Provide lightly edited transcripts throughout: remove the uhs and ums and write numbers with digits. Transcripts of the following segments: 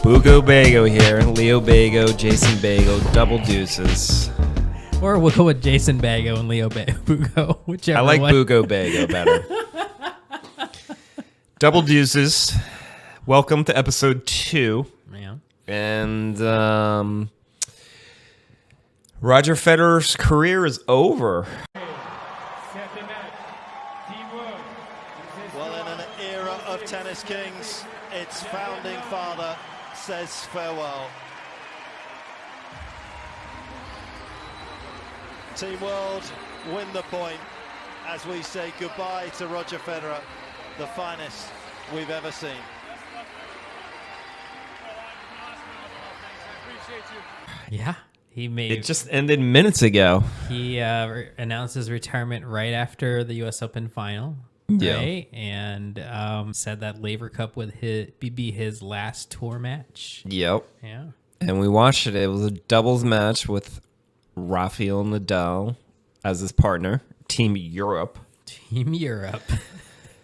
Bugo Bago here. Leo Bago, Jason Bago, Double Deuces. Or we'll go with Jason Bago and Leo Bugo, whichever I like one. Bugo Bago better. Double Deuces. Welcome to episode 2. Yeah. And Roger Federer's career is over. Well, in an era of tennis kings, its founding father says farewell. Team World win the point as we say goodbye to Roger Federer, the finest we've ever seen. Yeah. It just ended minutes ago. He announced his retirement right after the U.S. Open final. Yeah. Right? And said that Laver Cup would be his last tour match. Yep. Yeah. And we watched it. It was a doubles match with Rafael Nadal as his partner. Team Europe. Team Europe.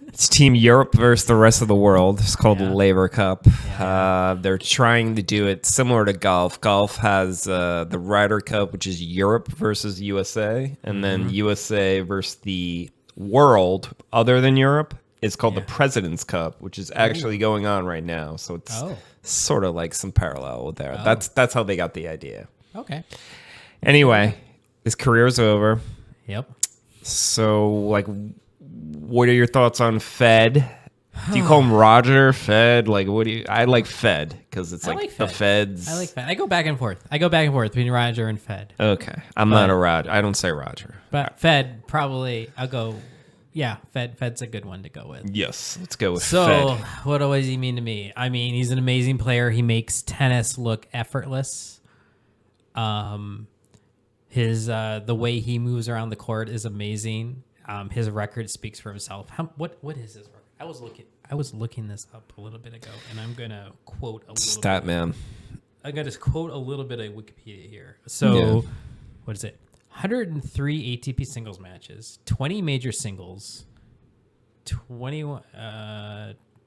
It's Team Europe versus the rest of the world. It's called the Yeah. Laver Cup. Yeah. They're trying to do it similar to golf. Golf has the Ryder Cup, which is Europe versus USA, and then USA versus the world other than Europe. It's called the President's Cup, which is actually going on right now. So it's sort of like some parallel there. That's how they got the idea. Okay. Anyway, his career's over. Yep. So, like, what are your thoughts on Fed? Do you call him Roger, Fed? Like, what do you? I like Fed because it's like the Feds. I like Fed. I go back and forth between Roger and Fed. Okay, I'm not a Roger. I don't say Roger. But Fed, probably, I'll go. Yeah, Fed's a good one to go with. Yes, let's go with So, Fed. what does he mean to me? I mean, he's an amazing player. He makes tennis look effortless. His the way he moves around the court is amazing. His record speaks for himself. What is his record? I was looking this up a little bit ago, and I'm gonna quote a little. Stat man. I'm gonna quote a little bit of Wikipedia here. So, what is it? 103 ATP singles matches, 20 major singles, 21.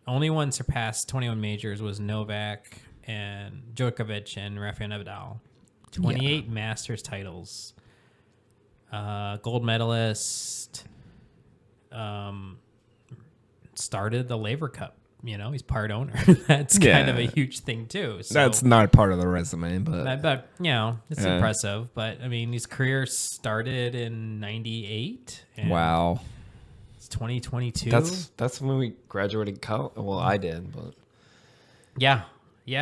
Only one surpassed 21 majors was Novak and Djokovic and Rafael Nadal. 28 Masters titles, gold medalist. Started the Laver Cup. You know, he's part owner. That's kind of a huge thing too. So, That's not part of the resume, but you know, it's impressive. But I mean, his career started in '98. Wow, it's 2022. That's when we graduated college. Well, I did, but yeah. You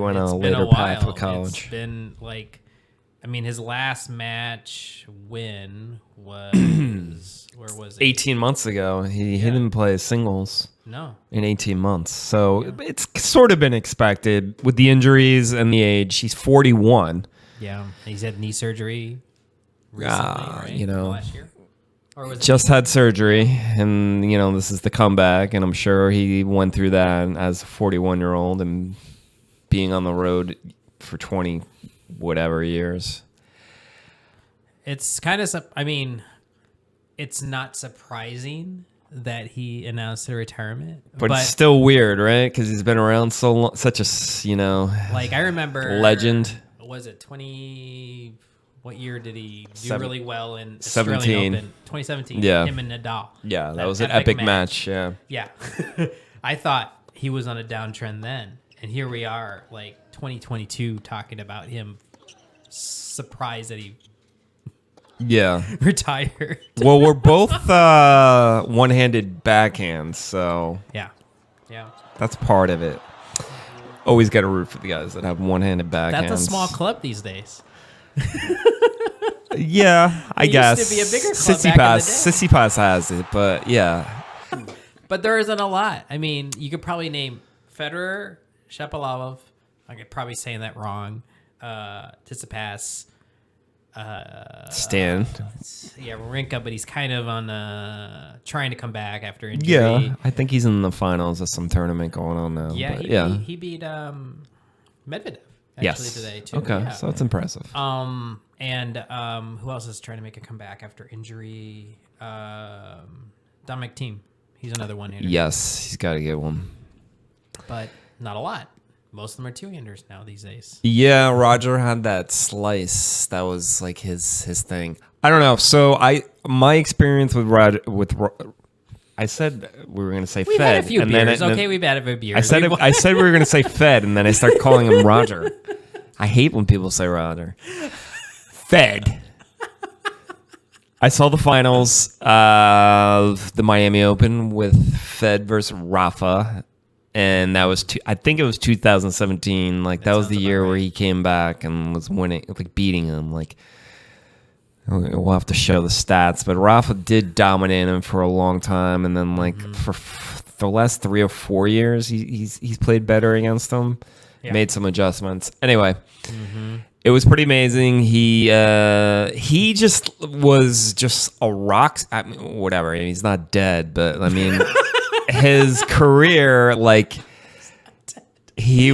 went It's on a been later path with college. It's been like, I mean, his last match win was where was it? 18 months ago. He didn't play singles. No. In 18 months. So it's sort of been expected with the injuries and the age. He's 41. Yeah. He's had knee surgery recently, right? You know, last year? Or was just had surgery, and, you know, this is the comeback, and I'm sure he went through that as a 41-year-old and being on the road for 20 whatever years. It's kind of, I mean, it's not surprising that he announced a retirement, But it's still weird, right? Because he's been around so long, such a, like, I remember legend. Was it 20? What year did he do really well in 17. Australian Open? 2017. Yeah. Him and Nadal. Yeah, that was an epic match. Yeah. Yeah. I thought he was on a downtrend then, and here we are, like 2022, talking about him. Surprised that he retired. Well, we're both one-handed backhands, so Yeah. that's part of it. Always got to root for the guys that have one-handed backhands. That's a small club these days. Yeah, I guess. Used to be a bigger club back in the day. Sissipas has it, but yeah. But there isn't a lot. I mean, you could probably name Federer, Shapovalov. I could probably saying that wrong. Tsitsipas. Stan. Wawrinka, but he's kind of on trying to come back after injury. Yeah, I think he's in the finals of some tournament going on now. Yeah, he beat Medvedev today too. Okay, yeah. so that's impressive. And who else is trying to make a comeback after injury? Dominic Thiem. He's another one-hitter. Yes, he's got to get one. But not a lot. Most of them are two-handers now these days. Yeah, Roger had that slice. That was like his thing. I don't know. So my experience with Roger I said we were going to say We've Fed. had a few and beers. then, Okay, we've had a few beers. I said we were going to say Fed, and then I start calling him Roger. I hate when people say Roger. Fed. I saw the finals of the Miami Open with Fed versus Rafa, and that was I think it was 2017. Like that was the year where he came back and was winning, like beating him. Like we'll have to show the stats, but Rafa did dominate him for a long time, and then like for the last 3 or 4 years, he's played better against him. Yeah. Made some adjustments. Anyway. It was pretty amazing. He just was just a rock. I mean, whatever. He's not dead, but I mean, his career, like he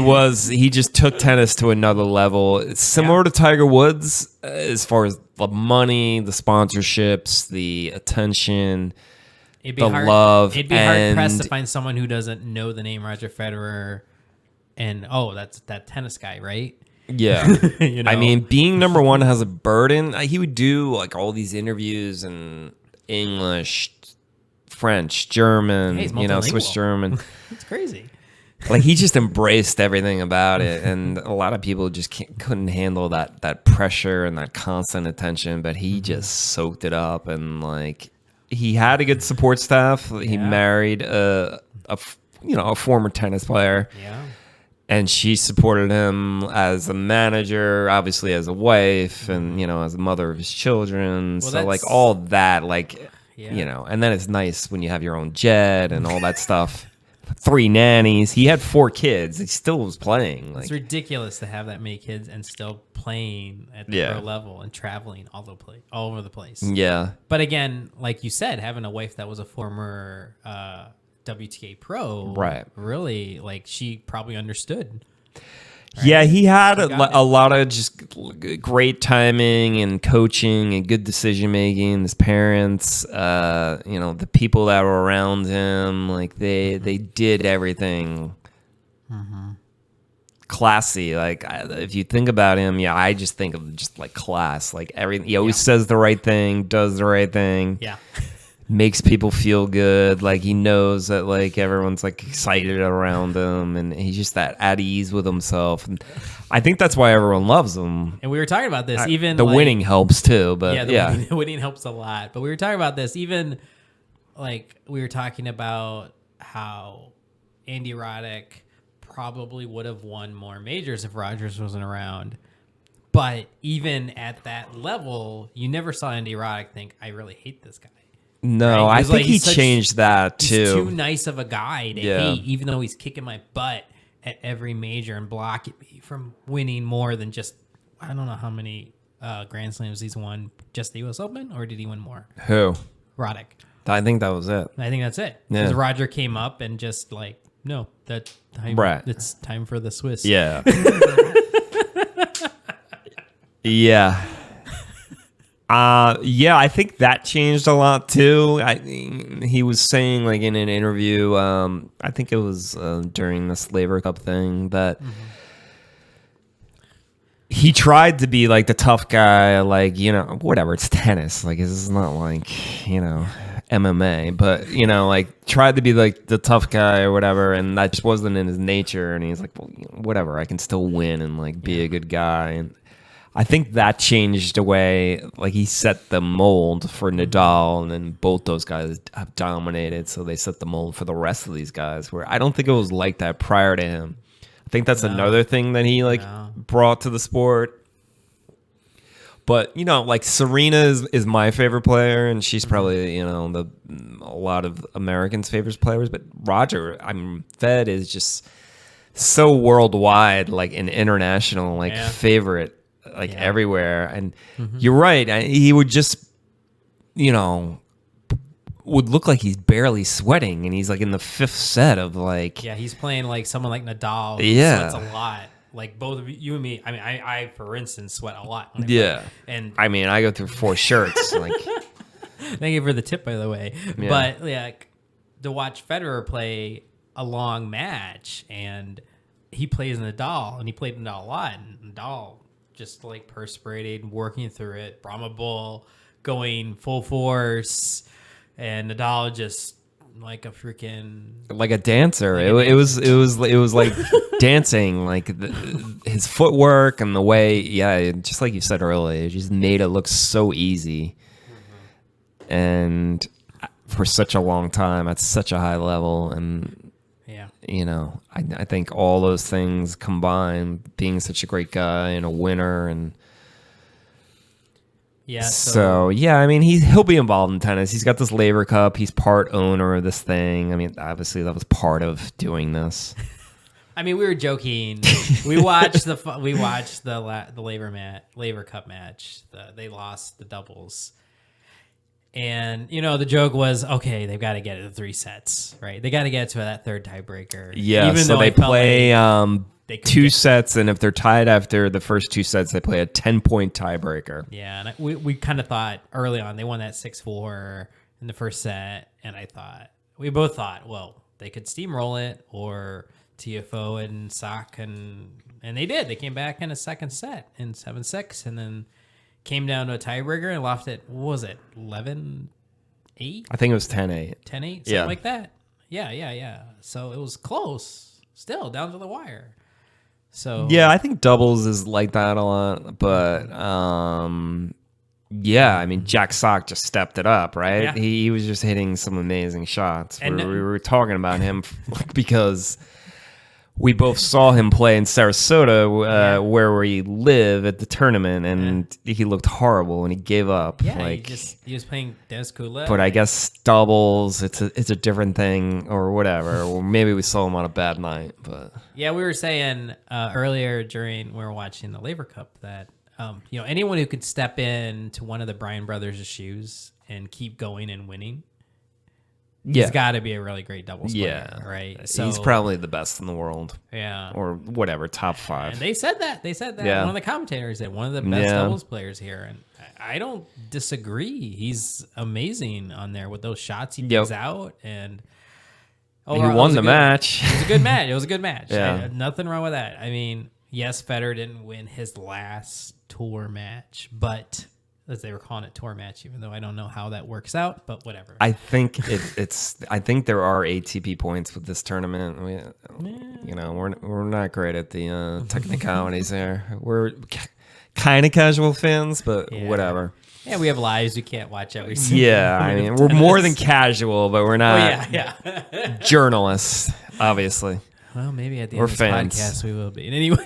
just took tennis to another level. It's similar to Tiger Woods as far as the money, the sponsorships, the attention, love. It'd be hard pressed to find someone who doesn't know the name Roger Federer, and that's that tennis guy, right? Yeah. You know? I mean, being number one has a burden. He would do like all these interviews in English, French, German, Swiss German. It's crazy. Like he just embraced everything about it. And a lot of people just couldn't handle that pressure and that constant attention, but he just soaked it up. And like he had a good support staff. He married a former tennis player. Yeah. And she supported him as a manager, obviously as a wife, and as a mother of his children. Well, so like all that, and then it's nice when you have your own jet and all that stuff. 3 nannies. He had 4 kids. He still was playing. It's ridiculous to have that many kids and still playing at the pro level and traveling all over the place. Yeah. But again, like you said, having a wife that was a former WTA pro, right? Really, like she probably understood. Right? Yeah, he had a lot of just great timing and coaching and good decision making. His parents, the people that were around him, like they did everything classy. Like if you think about him, I just think of just like class. Like everything, he always says the right thing, does the right thing. Yeah. Makes people feel good. Like he knows that like everyone's like excited around him, and he's just that at ease with himself. And I think that's why everyone loves him. And we were talking about this. Even the winning helps too, but the winning helps a lot. But we were talking about this. Even like we were talking about how Andy Roddick probably would have won more majors if Rogers wasn't around. But even at that level, you never saw Andy Roddick think, "I really hate this guy." No, right? I think he changed that too. He's too nice of a guy to hate, even though he's kicking my butt at every major and blocking me from winning more than just, I don't know how many Grand Slams he's won. Just the U.S. Open, or did he win more? Who? Roddick. I think that was it. I think that's it. Because Roger came up and just like, no, it's time for the Swiss. Yeah. Yeah. I think that changed a lot too. He was saying like in an interview, I think it was during this Laver Cup thing that he tried to be like the tough guy, like, whatever, it's tennis. Like this is not like, MMA, but like tried to be like the tough guy or whatever, and that just wasn't in his nature. And he's like, well, whatever, I can still win and like be a good guy. And I think that changed the way, like he set the mold for Nadal, and then both those guys have dominated. So they set the mold for the rest of these guys, where I don't think it was like that prior to him. I think that's another thing that he brought to the sport. But, like Serena is my favorite player, and she's probably, a lot of Americans' favorite players. But Roger, Fed is just so worldwide, like an international, favorite. Everywhere. And you're right. He would just, would look like he's barely sweating, and he's like in the 5th set of like. Yeah, he's playing like someone like Nadal. Sweats a lot. Like both of you and me. I mean, I for instance sweat a lot. When I play. And I mean, I go through 4 shirts. Like, thank you for the tip, by the way. Yeah. But to watch Federer play a long match and he plays Nadal, and he played Nadal a lot, and Nadal just like perspirated, working through it, Brahma Bull going full force, and Nadal just like a freaking like a dancer. It was like dancing, like his footwork and the way, just like you said earlier, it just made it look so easy. And for such a long time at such a high level, and I think all those things combined, being such a great guy and a winner, and so I mean he'll be involved in tennis. He's got this Laver Cup. He's part owner of this thing. I mean, obviously that was part of doing this. I mean, we were joking. We watched the Laver Cup match. They lost the doubles. And, the joke was, okay, they've got to get it to 3 sets, right? They got to get to that third tiebreaker. Yeah, even so they play 2 sets, and if they're tied after the first 2 sets, they play a 10-point tiebreaker. Yeah, and we kind of thought early on, they won that 6-4 in the first set, and we both thought, well, they could steamroll it, or TFO and Sock, and they did. They came back in a second set in 7-6, and then came down to a tiebreaker and lost it. What was it? 11-8? I think it was 10-8. 10-8, something like that. Yeah. So it was close, still down to the wire. So yeah, I think doubles is like that a lot, but I mean Jack Sock just stepped it up, right? Yeah. He was just hitting some amazing shots. And we were talking about him because we both saw him play in Sarasota, where we live at the tournament, and he looked horrible, and he gave up. Yeah, he was playing Dennis Kudla. But I guess doubles, it's a different thing, or whatever. Or maybe we saw him on a bad night. But yeah, we were saying earlier when we were watching the Laver Cup that anyone who could step into one of the Bryan brothers' shoes and keep going and winning. He's got to be a really great doubles player, right? So he's probably the best in the world. Yeah. Or whatever, top 5. And they said that. Yeah. One of the commentators said one of the best doubles players here. And I don't disagree. He's amazing on there with those shots he digs out. And he won the match. It was a good match. It was a good match. Yeah. Nothing wrong with that. I mean, yes, Federer didn't win his last tour match, but as they were calling it tour match, even though I don't know how that works out, but whatever. I think I think there are ATP points with this tournament. We're not great at the technicalities there. We're kind of casual fans, but whatever. Yeah, we have lives. We can't watch every single. Yeah, I mean, we're more than casual, but we're not journalists, obviously. Well, maybe at the we're end of fans. this podcast we will be. And anyway.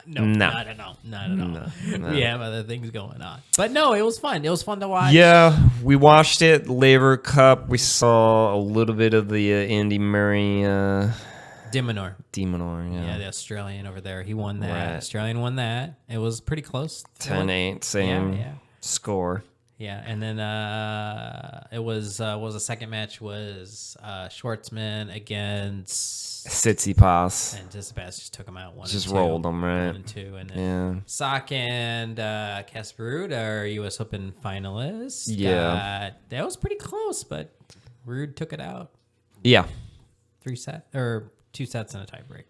No, not at all. No. We have other things going on. But no, it was fun. It was fun to watch. Yeah, we watched it. Laver Cup. We saw a little bit of the Andy Murray. De Minaur, yeah. Yeah, the Australian over there. He won that. Right. Australian won that. It was pretty close. 10-8, same score. Yeah, and then it was the second match was Schwartzman against Tsitsipas. And Tsitsipas just took him out 1-2. Just rolled them, right? 1-2, and then Sock and Casper Ruud are U.S. Open finalists. Yeah, that was pretty close, but Ruud took it out. Yeah, 2 sets in a tiebreak,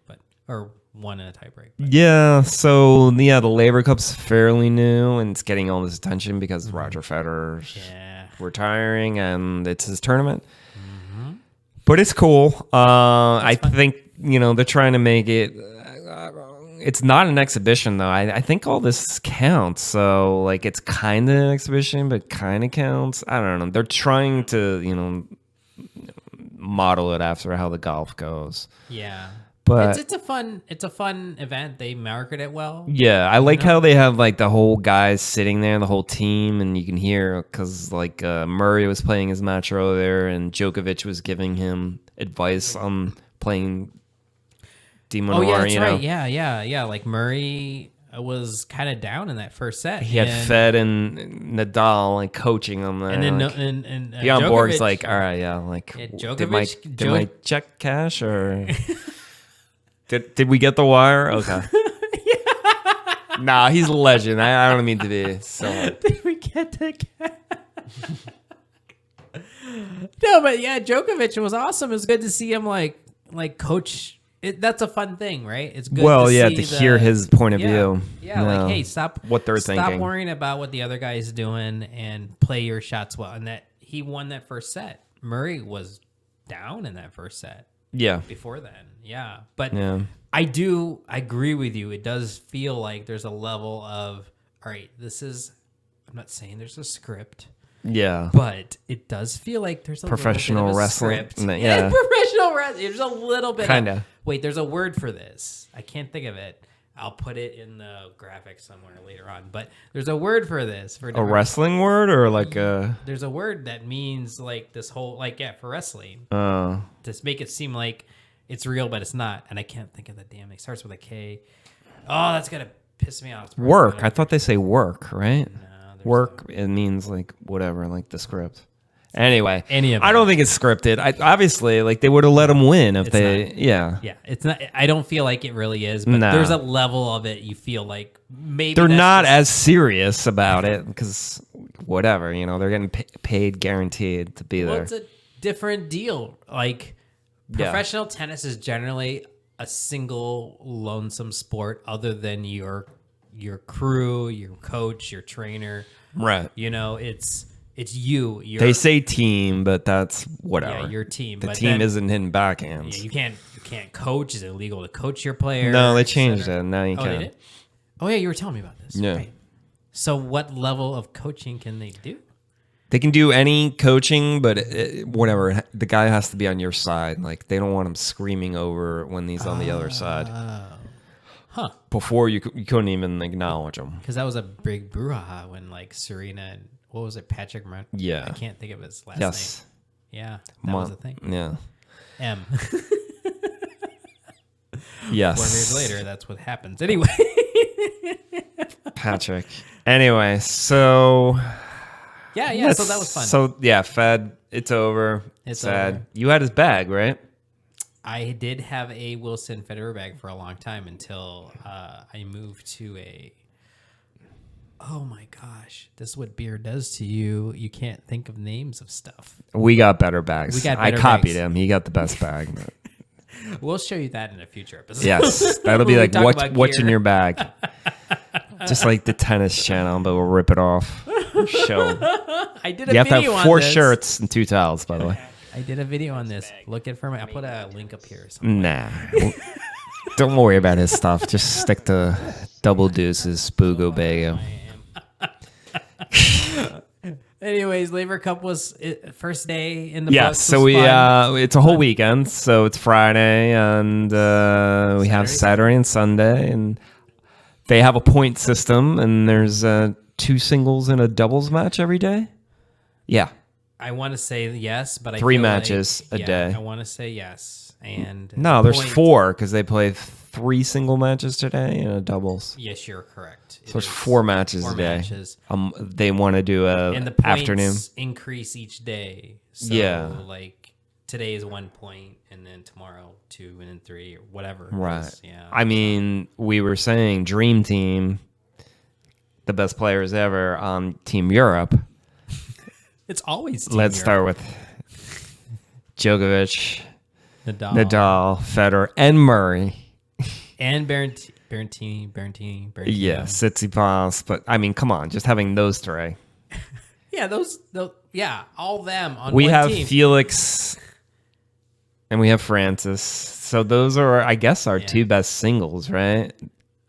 or 1 in a tiebreak. Yeah, so the Laver Cup's fairly new, and it's getting all this attention because Roger Federer's retiring, and it's his tournament. Mm-hmm. But it's cool. I think they're trying to make it. It's not an exhibition though. I think all this counts. So like it's kind of an exhibition, but kind of counts. I don't know. They're trying to model it after how the golf goes. Yeah. But it's a fun event. They market it well. Yeah, I like how they have like the whole guys sitting there, the whole team, and you can hear because like Murray was playing his match earlier, and Djokovic was giving him advice on playing De Minaur. Oh yeah, that's right. Yeah. Like Murray was kind of down in that first set. He had Fed and Nadal like coaching him there. And then like, Bjorn Borg's like, all right, Djokovic, did my check cash or? Did we get the wire? Okay. Nah, he's a legend. I don't mean to be so. Did we get the No, but yeah, Djokovic was awesome. It was good to see him like coach that's a fun thing, right? It's good. Well, to to hear his point of view. Yeah, like, hey, stop what they're stop thinking. worrying about what the other guy is doing and play your shots well. And that he won that first set. Murray was down in that first set. Yeah. Before then, yeah. But I agree with you. It does feel like there's a level of, all right, I'm not saying there's a script. Yeah. But it does feel like there's a professional little bit of a wrestling. script. Yeah. Professional wrestling. There's a little bit Kinda. Wait, there's a word for this. I can't think of it. I'll put it in the graphic somewhere later on. But there's a word for this. A wrestling word or like a... There's a word that means like this whole, like, for wrestling. Oh. To make it seem like it's real, but it's not. And I can't think of the damn. It starts with a K. Oh, that's going to piss me off. Work. I thought they say work, right? No, work, it means like whatever, like the script. Anyway, I don't think it's scripted. Obviously, like they would have let them win if Yeah, it's not. I don't feel like it really is, but there's a level of it you feel like maybe they're not as serious about it because whatever, they're getting paid guaranteed to be there. It's a different deal. Like professional tennis is generally a single lonesome sport, other than your crew, your coach, your trainer. Right. It's you. They say team, but that's whatever. Yeah, your team. The but team then, isn't hitting backhands. Yeah, you can't coach. Is it illegal to coach your player? No, they changed it. Now you can. can. They did? Oh yeah, you were telling me about this. Yeah. Right. So what level of coaching can they do? They can do any coaching, but whatever. The guy has to be on your side. Like they don't want him screaming over when he's on the other side. Huh. Before you couldn't even acknowledge him. Because that was a big brouhaha when Serena and what was it, Patrick? Yeah. I can't think of his last name. Yeah, that was a thing. Yeah. M. Yes. 4 years later, that's what happens. Anyway. Patrick. Anyway, so... Yeah, so that was fun. So, yeah, Fed, it's over. It's sad. over. You had his bag, right? I did have a Wilson Federer bag for a long time until I moved to a... Oh my gosh, this is what beer does to you. You can't think of names of stuff. We got better bags. I copied bags. him. He got the best bag. We'll show you that in a future episode. Yes, that'll be like what's in your bag. Just like the tennis channel, but we'll rip it off. Show. I did a video on this. You have to have 4 shirts and 2 towels, by the way. I did a video on this. Look it for me. I'll put a link up here. Somewhere. Nah. Don't worry about his stuff. Just stick to Double Duces, Boogo Bago. Anyways, Laver Cup was first day in the books. So it's a whole weekend. So it's Friday and we have Saturday and Sunday, and they have a point system, and there's 2 singles and a doubles match every day. Yeah. I want to say yes, but 3 matches a day. I want to say yes, and no, there's 4 because they play 3 single matches today and a doubles. Yes, you're correct. So it's 4 matches a day. They want to do and the points afternoon increase each day. So like today is 1 point, and then tomorrow 2, and then 3, or whatever. Right. Yeah. I mean, we were saying Dream Team, the best players ever on Team Europe. It's always Team Let's Europe. start with Djokovic, Nadal, Federer, and Murray. And Berrettini. Yeah, Tsitsipas. But, I mean, come on. Just having those 3. Yeah, those all them on we one have team. Felix and we have Francis. So those are, I guess, our 2 best singles, right?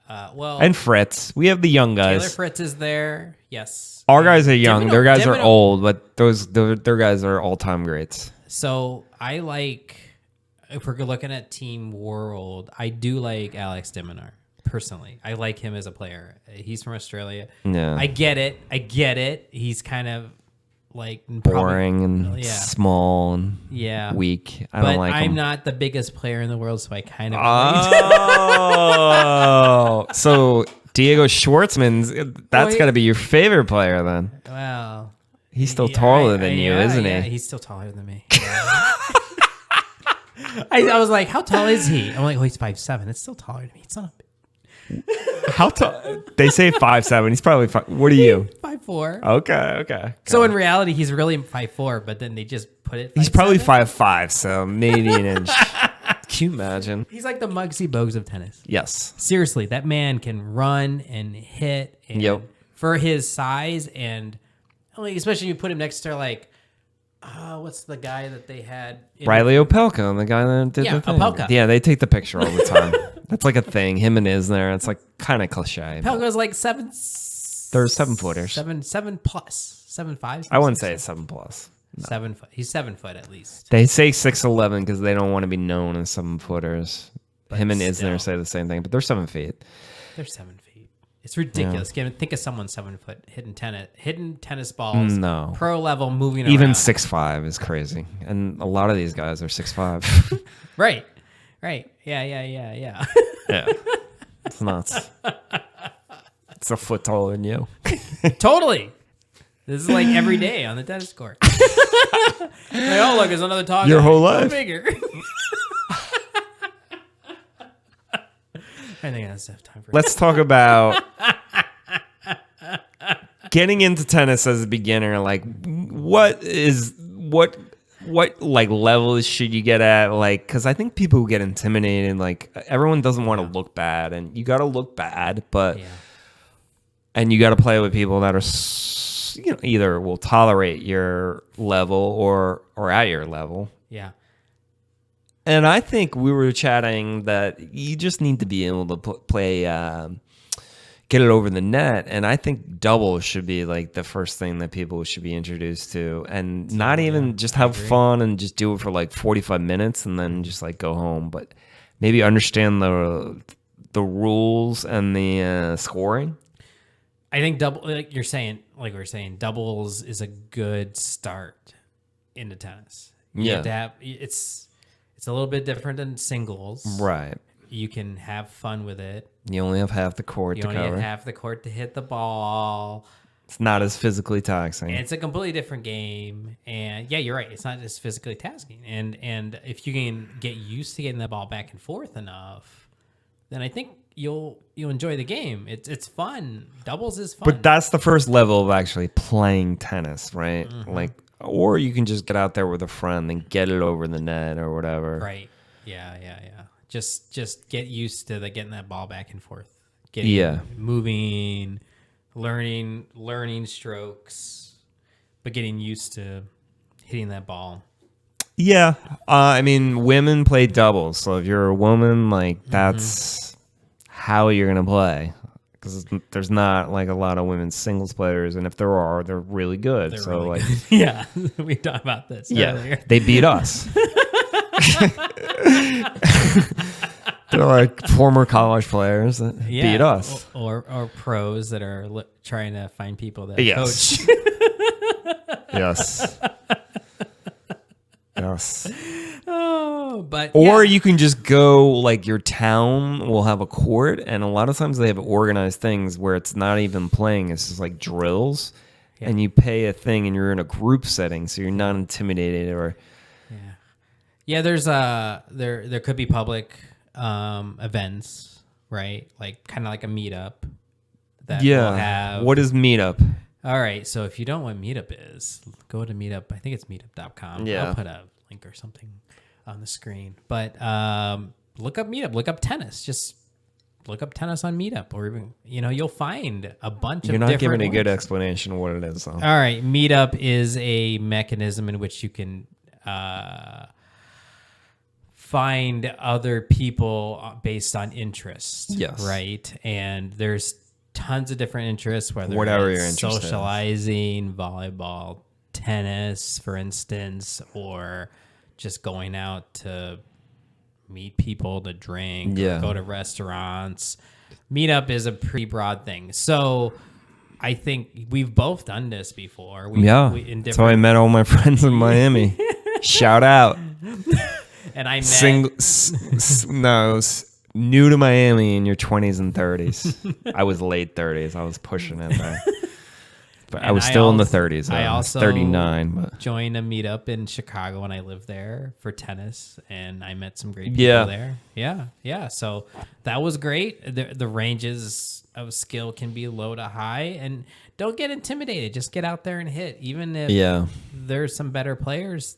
And Fritz. We have the young guys. Taylor Fritz is there. Yes. Our guys are young. Their guys are Dimino. old, but their guys are all-time greats. So I like, if we're looking at Team World, I do like Alex de Minaur. Personally, I like him as a player. He's from Australia. Yeah. I get it. He's kind of like boring and small and weak. I don't like him. I'm not the biggest player in the world, so I kind of so Diego Schwartzman's, that's got to be your favorite player then. Well, he's still taller than you, isn't he? Yeah, he's still taller than me. Yeah. I was like, how tall is he? I'm like, oh, he's 5'7". It's still taller than me. It's not. How tall? They say 5'7". He's probably 5. What are you? 5'4". Okay. So in reality, he's really 5'4", but then they just put it. He's probably 5'5", so maybe an inch Could you imagine? He's like the Muggsy Bogues of tennis. Yes. Seriously, that man can run and hit. And Yep. For his size and like, especially you put him next to like, what's the guy that they had? Riley Opelka, the guy that did the thing. Opelka. Yeah, they take the picture all the time. That's like a thing. Him and Isner. It's like kind of cliche. Opelka's like 7. They're 7-footers. 7 plus 7'5". I wouldn't say it's 7+. No. 7 foot. He's 7 foot at least. They say 6'11" because they don't want to be known as 7-footers. Him and Isner still. say the same thing, but they're 7 feet. They're 7 feet. It's ridiculous. Think of someone 7 foot hitting tennis balls. No. Pro level moving Even around. 6'5" is crazy, and a lot of these guys are 6'5". Right. Yeah. Yeah, it's nuts. It's a foot taller than you. Totally. This is like every day on the tennis court. Like, oh, look, there's another tall guy. Your whole Go life. Bigger. I think that's enough time for Let's talk about getting into tennis as a beginner. Like, what like levels should you get at? Like, because I think people get intimidated. Like, everyone doesn't want to look bad, and you got to look bad, but and you got to play with people that are, either will tolerate your level or at your level. Yeah. And I think we were chatting that you just need to be able to play, get it over the net. And I think doubles should be like the first thing that people should be introduced to, and not even just have fun and just do it for like 45 minutes and then just like go home, but maybe understand the rules and the scoring. I think like we were saying, doubles is a good start into tennis. You have to have, it's a little bit different than singles. Right. You can have fun with it. You only have half the court You to only cover. have half the court to hit the ball. It's not as physically taxing. And it's a completely different game. And yeah, you're right. It's not just physically tasking. And if you can get used to getting the ball back and forth enough, then I think you'll enjoy the game. It's fun. Doubles is fun. But that's the first level of actually playing tennis, right? Like, or you can just get out there with a friend and get it over the net or whatever. Right. Yeah. Just get used to getting that ball back and forth. Moving, learning strokes, but getting used to hitting that ball. Yeah. I mean, women play doubles. So if you're a woman, like, that's how you're going to play. Because there's not like a lot of women's singles players, and if there are, they're really good. They're so really like, good. Yeah, we talked about this earlier. They beat us. They're like former college players that beat us, or pros that are trying to find people that coach. Yes. Yes. Oh, but you can just go, like, your town will have a court, and a lot of times they have organized things where it's not even playing, it's just like drills, and you pay a thing and you're in a group setting, so you're not intimidated or there's there could be public events, right? Like kind of like a meetup that will have. What is meetup? All right, so if you don't know what Meetup is, go to Meetup. I think it's meetup.com. Yeah. I'll put a link or something on the screen. But look up Meetup. Look up tennis. Just look up tennis on Meetup, or even you'll find a bunch of different. You're not giving a good ones. explanation of what it is, though. All right, Meetup is a mechanism in which you can find other people based on interest. Yes. Right, and there's tons of different interests, whether Whatever it's you're interested in. socializing, volleyball, tennis, for instance, or just going out to meet people to drink, or go to restaurants. Meetup is a pretty broad thing. So I think we've both done this before. That's how I met all my friends in Miami. Shout out. And I met... New to Miami in your 20s and 30s. I was late 30s. I was pushing it there. But I was still in the 30s. I also 39. But joined a meetup in Chicago when I lived there for tennis, and I met some great people there. Yeah. So that was great. The ranges of skill can be low to high, and don't get intimidated. Just get out there and hit. Even if there's some better players,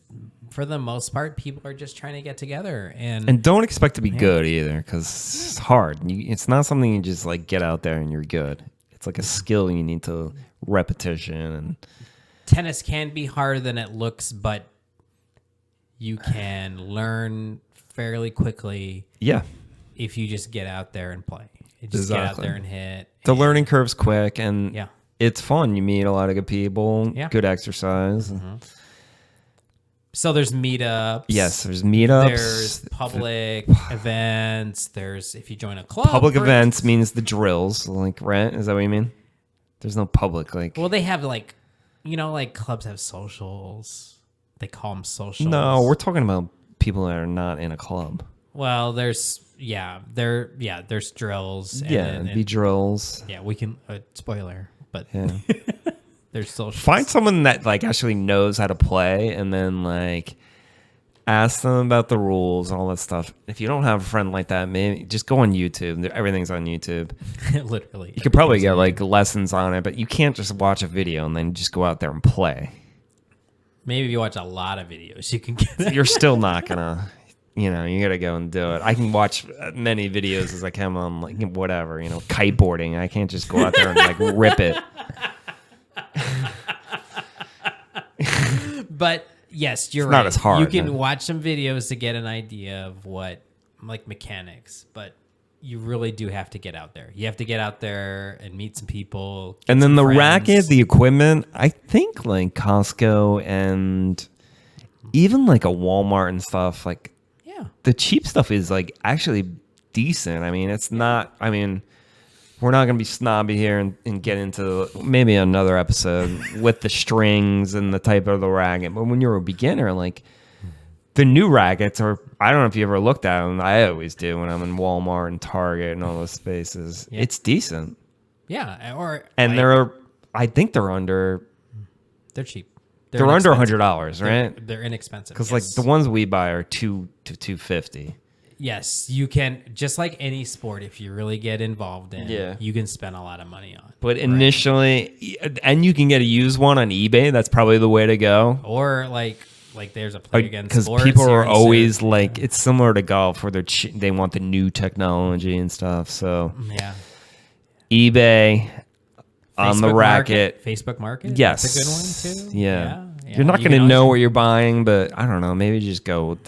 for the most part, people are just trying to get together And don't expect to be good either, because it's hard. It's not something you just like get out there and you're good. It's like a skill you need to repetition. And tennis can be harder than it looks, but you can learn fairly quickly. Yeah. If you just get out there and play. Just get out there and hit. The learning curve's quick, and yeah. It's fun. You meet a lot of good people, yeah. good exercise. Mm-hmm. So there's meetups. Yes, there's meetups. There's public events. There's if you join a club. Public events means the drills, like, right? Is that what you mean? There's no public, like. Well, they have like, like clubs have socials. They call them socials. No, we're talking about people that are not in a club. Well, there's drills. And be drills. Yeah, we can spoiler, but yeah. There's socials. Find someone that like actually knows how to play, and then like ask them about the rules and all that stuff. If you don't have a friend like that, maybe just go on YouTube. Everything's on YouTube. Literally, you could probably get like lessons on it, but you can't just watch a video and then just go out there and play. Maybe if you watch a lot of videos, you can get it. You're still not gonna. You gotta go and do it. I can watch many videos as I can on like whatever, kiteboarding. I can't just go out there and like rip it. But yes, you're it's right. Not as hard. You can watch some videos to get an idea of what like mechanics, but you really do have to get out there. You have to get out there and meet some people. And then the friends. racket, the equipment, I think like Costco and even like a Walmart and stuff, like the cheap stuff is like actually decent. I mean, it's not, we're not going to be snobby here and get into maybe another episode with the strings and the type of the racket. But when you're a beginner, like the new rackets are, I don't know if you ever looked at them. I always do when I'm in Walmart and Target and all those spaces. Yeah. It's decent. Yeah. I think they're under. They're cheap. They're under $100, right? They're inexpensive. Because like the ones we buy are $200 to $250. Yes, you can, just like any sport, if you really get involved in, you can spend a lot of money on. But initially, and you can get a used one on eBay. That's probably the way to go. Or like there's a Play Against Because Sports. people are always like, it's similar to golf where they want the new technology and stuff. So eBay. On the racket. Facebook Market? Yes. That's a good one, too? Yeah. You're not going to know what you're buying, but I don't know. Maybe just go.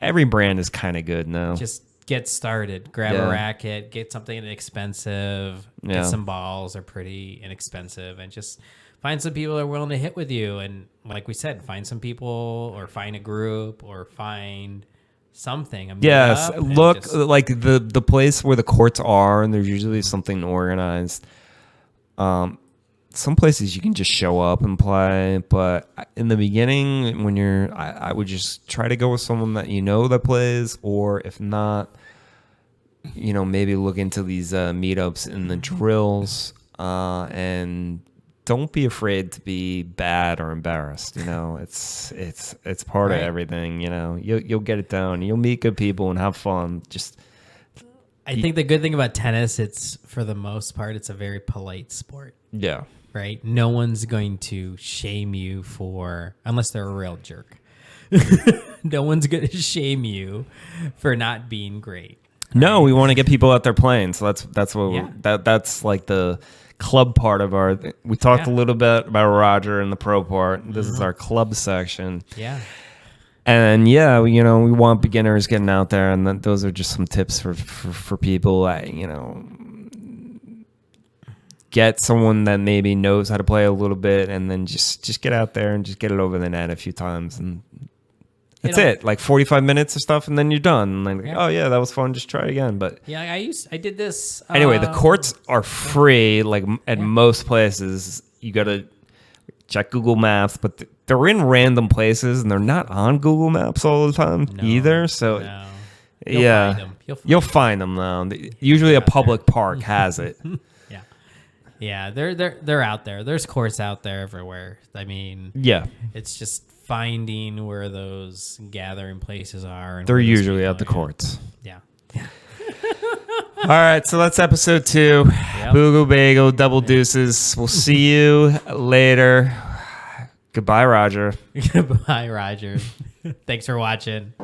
Every brand is kind of good now. Just get started. Grab a racket. Get something inexpensive. Get some balls. They're pretty inexpensive. And just find some people that are willing to hit with you. And like we said, find some people or find a group or find something. Yes. Look, like the place where the courts are, and there's usually something organized. Some places you can just show up and play, but in the beginning, when I would just try to go with someone that that plays, or if not, maybe look into these meetups and the drills, and don't be afraid to be bad or embarrassed. It's part of everything. You'll get it done. You'll meet good people and have fun. I think the good thing about tennis, it's for the most part, it's a very polite sport. Yeah. Right? No one's going to shame you unless they're a real jerk. No one's going to shame you for not being great. Right? No, we want to get people out there playing. So that's what that's like the club part of our. We talked a little bit about Roger and the pro part. This is our club section. Yeah. And we want beginners getting out there, and those are just some tips for people. Get someone that maybe knows how to play a little bit, and then just get out there and just get it over the net a few times, and that's it. Like 45 minutes of stuff, and then you're done. And like, oh yeah, that was fun. Just try it again. But I did this. Anyway, the courts are free. Like at most places, you gotta check Google Maps, but they're in random places, and they're not on Google Maps all the time either. So you'll find them though. Usually a public park has it. Yeah, they're out there. There's courts out there everywhere. I mean, it's just finding where those gathering places are. And they're usually at the courts. Yeah. All right, so that's episode 2. Yep. Boogle Bagel, Double Deuces. We'll see you later. Goodbye, Roger. Goodbye, Roger. Thanks for watching.